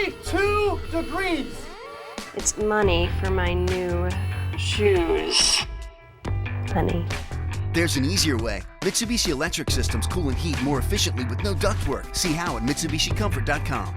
only 2 degrees. It's money for my new shoes, honey. There's an easier way. Mitsubishi Electric Systems cool and heat more efficiently with no ductwork. See how at MitsubishiComfort.com.